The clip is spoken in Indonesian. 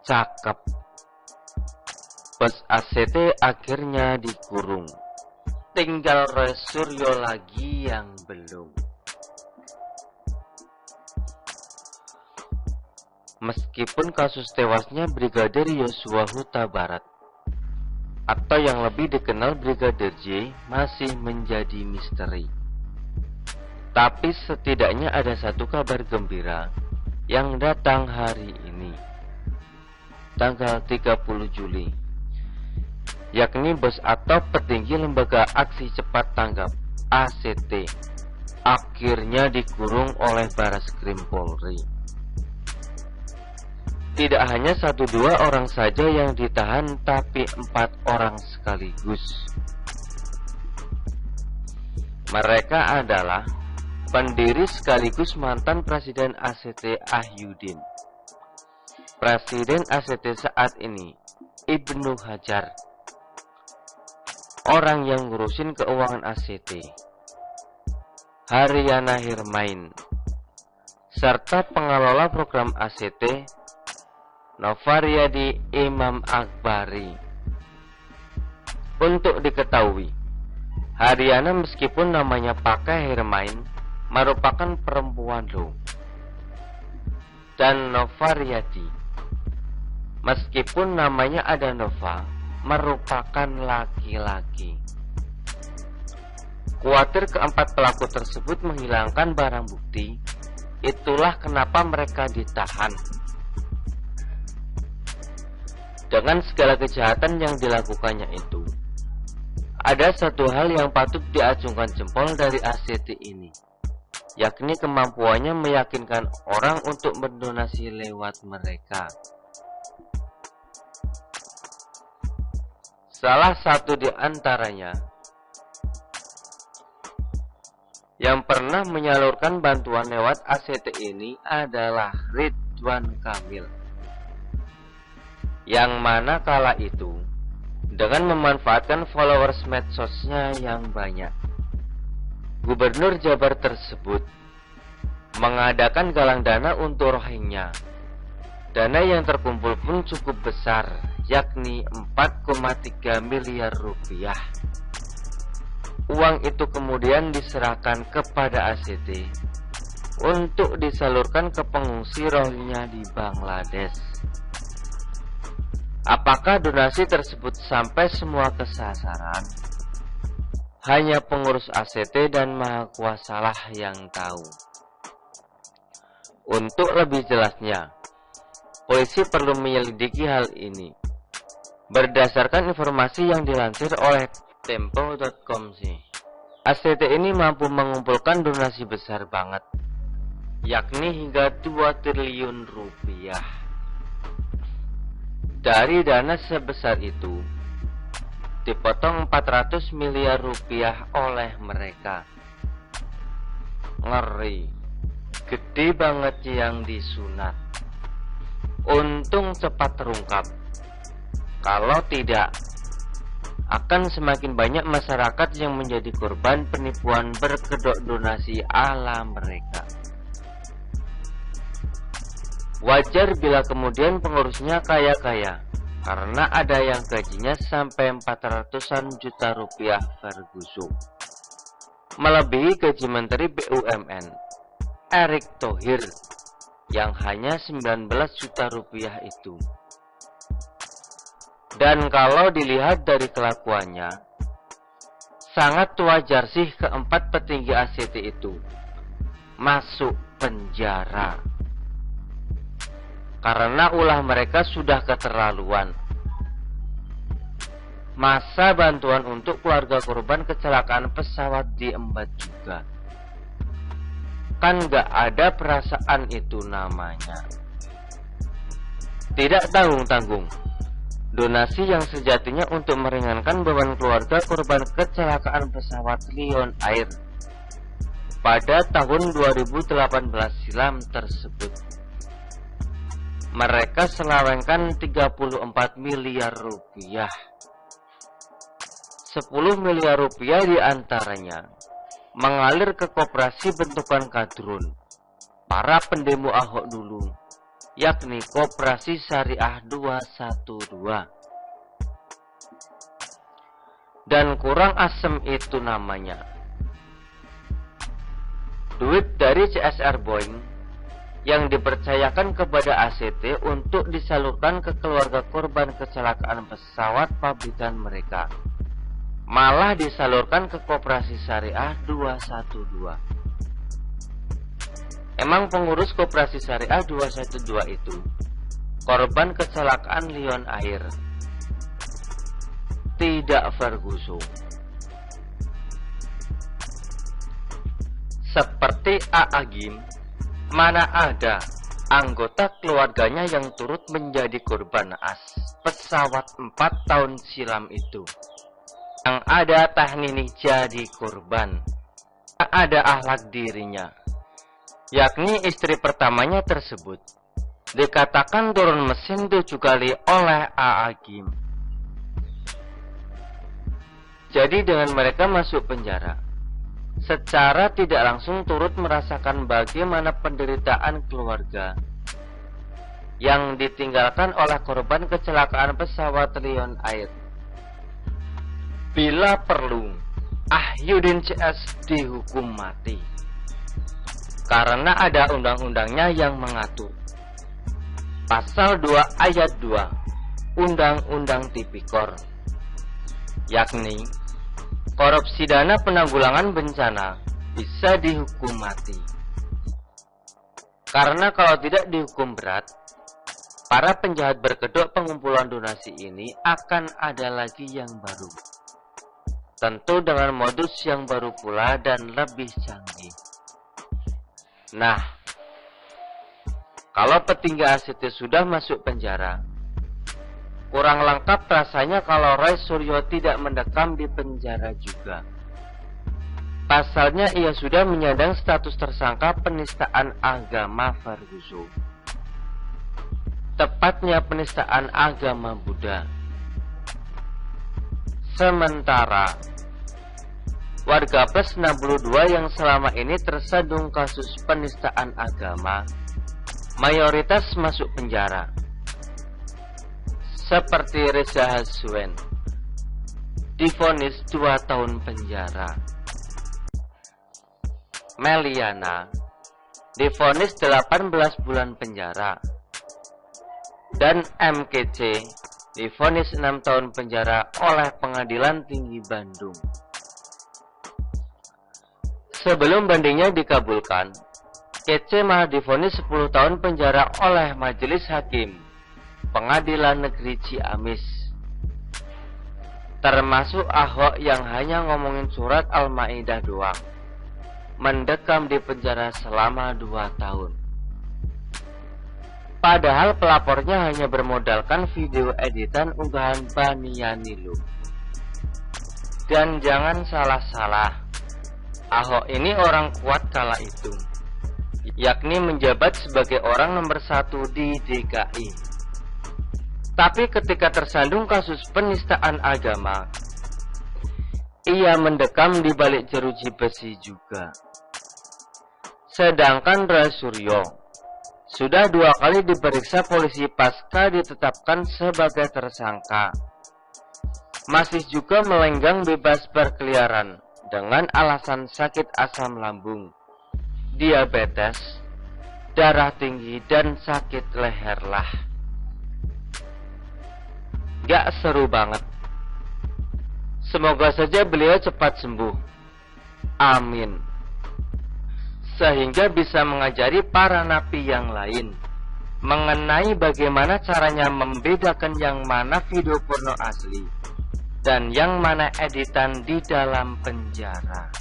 Cakep. Bos ACT akhirnya dikurung. Tinggal Roy Suryo lagi yang belum. Meskipun kasus tewasnya Brigadir Yosua Huta Barat, atau yang lebih dikenal Brigadir J, masih menjadi misteri. Tapi setidaknya ada satu kabar gembira yang datang hari ini, tanggal 30 Juli, yakni bos atau petinggi Lembaga Aksi Cepat Tanggap ACT akhirnya dikurung oleh Bareskrim Polri. Tidak hanya 1-2 orang saja yang ditahan, tapi 4 orang sekaligus. Mereka adalah pendiri sekaligus mantan Presiden ACT Ahyudin, Presiden ACT saat ini Ibnu Hajar, orang yang ngurusin keuangan ACT Haryana Hirmain, serta pengelola program ACT Novaryadi Imam Akbari. Untuk diketahui, Haryana meskipun namanya pakai Hirmain merupakan perempuan loh, dan Novaryadi meskipun namanya ada Nova merupakan laki-laki. Khawatir keempat pelaku tersebut menghilangkan barang bukti, itulah kenapa mereka ditahan. Dengan segala kejahatan yang dilakukannya itu, ada satu hal yang patut diacungkan jempol dari ACT ini, yakni kemampuannya meyakinkan orang untuk berdonasi lewat mereka. Salah satu di antaranya yang pernah menyalurkan bantuan lewat ACT ini adalah Ridwan Kamil, yang mana kala itu dengan memanfaatkan followers medsosnya yang banyak, Gubernur Jabar tersebut mengadakan galang dana untuk Rohingya. Dana yang terkumpul pun cukup besar, yakni 4,3 miliar rupiah. Uang itu kemudian diserahkan kepada ACT untuk disalurkan ke pengungsi Rohingya di Bangladesh. Apakah donasi tersebut sampai semua ke sasaran? Hanya pengurus ACT dan Maha Kuasalah yang tahu. Untuk lebih jelasnya, polisi perlu menyelidiki hal ini. Berdasarkan informasi yang dilansir oleh Tempo.com sih, ACT ini mampu mengumpulkan donasi besar banget, yakni hingga 2 triliun rupiah. Dari dana sebesar itu, dipotong 400 miliar rupiah oleh mereka. Ngeri, gede banget yang disunat. Untung cepat terungkap. Kalau tidak, akan semakin banyak masyarakat yang menjadi korban penipuan berkedok donasi ala mereka. Wajar bila kemudian pengurusnya kaya-kaya, karena ada yang gajinya sampai 400-an juta rupiah per gusuk, melebihi gaji Menteri BUMN Erick Thohir yang hanya 19 juta rupiah itu. Dan kalau dilihat dari kelakuannya, sangat wajar sih keempat petinggi ACT itu masuk penjara. Karena ulah mereka sudah keterlaluan. Masa bantuan untuk keluarga korban kecelakaan pesawat diembat juga. Kan gak ada perasaan itu namanya. Tidak tanggung-tanggung. Donasi yang sejatinya untuk meringankan beban keluarga korban kecelakaan pesawat Lion Air pada tahun 2018 silam tersebut. Mereka selewengkan 34 miliar rupiah. 10 miliar rupiah diantaranya mengalir ke koperasi bentukan kadrun, para pendemo Ahok dulu, yakni Koperasi Syariah 212. Dan kurang asem itu namanya. Duit dari CSR Boeing yang dipercayakan kepada ACT untuk disalurkan ke keluarga korban kecelakaan pesawat pabrikan mereka, malah disalurkan ke Koperasi Syariah 212. Emang pengurus Koperasi Syariah 212 itu korban kecelakaan Lion Air, tidak Ferguson. Seperti Agim, mana ada anggota keluarganya yang turut menjadi korban pesawat 4 tahun silam itu. Yang ada Tahnini jadi korban, tak ada akhlak dirinya, yakni istri pertamanya tersebut dikatakan turun mesin 7 kali oleh Agim. Jadi dengan mereka masuk penjara, secara tidak langsung turut merasakan bagaimana penderitaan keluarga yang ditinggalkan oleh korban kecelakaan pesawat Lion Air. Bila perlu, Ahyudin CS dihukum mati, karena ada undang-undangnya yang mengatur. Pasal 2 ayat 2 Undang-Undang Tipikor, yakni korupsi dana penanggulangan bencana bisa dihukum mati. Karena kalau tidak dihukum berat, para penjahat berkedok pengumpulan donasi ini akan ada lagi yang baru. Tentu dengan modus yang baru pula dan lebih canggih. Nah, kalau petinggi ACT sudah masuk penjara, kurang lengkap rasanya kalau Roy Suryo tidak mendekam di penjara juga. Pasalnya ia sudah menyandang status tersangka penistaan agama Ferguson. Tepatnya penistaan agama Buddha. Sementara warga plus 62 yang selama ini tersandung kasus penistaan agama mayoritas masuk penjara. Seperti Reza Haswen, divonis 2 tahun penjara. Meliana divonis 18 bulan penjara. Dan MKC divonis 6 tahun penjara oleh Pengadilan Tinggi Bandung. Sebelum bandingnya dikabulkan, KC malah divonis 10 tahun penjara oleh Majelis Hakim Pengadilan Negeri Ciamis. Termasuk Ahok yang hanya ngomongin surat Al-Maidah doang, mendekam di penjara selama 2 tahun. Padahal pelapornya hanya bermodalkan video editan unggahan Bani Yanilo. Dan jangan salah-salah, Ahok ini orang kuat kala itu, yakni menjabat sebagai orang nomor 1 di DKI. Tapi ketika tersandung kasus penistaan agama, ia mendekam di balik jeruji besi juga. Sedangkan Roy Suryo sudah 2 kali diperiksa polisi pasca ditetapkan sebagai tersangka. Masih juga melenggang bebas berkeliaran dengan alasan sakit asam lambung, diabetes, darah tinggi, dan sakit leher lah. Gak seru banget. Semoga saja beliau cepat sembuh. Amin. Sehingga bisa mengajari para napi yang lain mengenai bagaimana caranya membedakan yang mana video porno asli dan yang mana editan di dalam penjara.